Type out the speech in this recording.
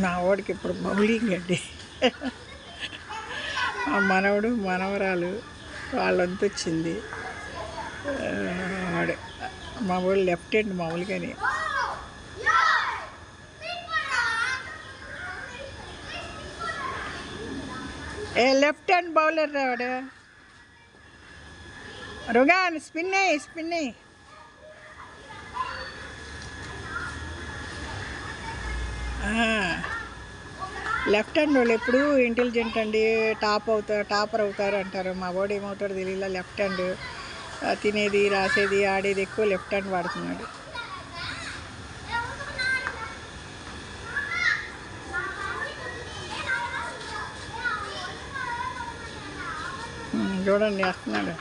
నా వాడికి ఇప్పుడు బౌలింగ్ అండి. మా మనవడు మనవరాలు వాళ్ళంతా వచ్చింది. వాడు మా వాడు లెఫ్ట్ హ్యాండ్ మామూలుగానే. లెఫ్ట్ హ్యాండ్ బౌలర్ వాడు. రుగాన్ స్పిన్ లెఫ్ట్ హ్యాండ్ వాళ్ళు ఎప్పుడు ఇంటెలిజెంట్ అండి, టాపర్ అవుతారు అంటారు. మా వాడు ఏమవుతాడో తెలియలా. లెఫ్ట్ హ్యాండ్ తినేది, రాసేది, ఆడేది ఎక్కువ లెఫ్ట్ హ్యాండ్ వాడుతున్నాడు. చూడండి వేస్తున్నాడు.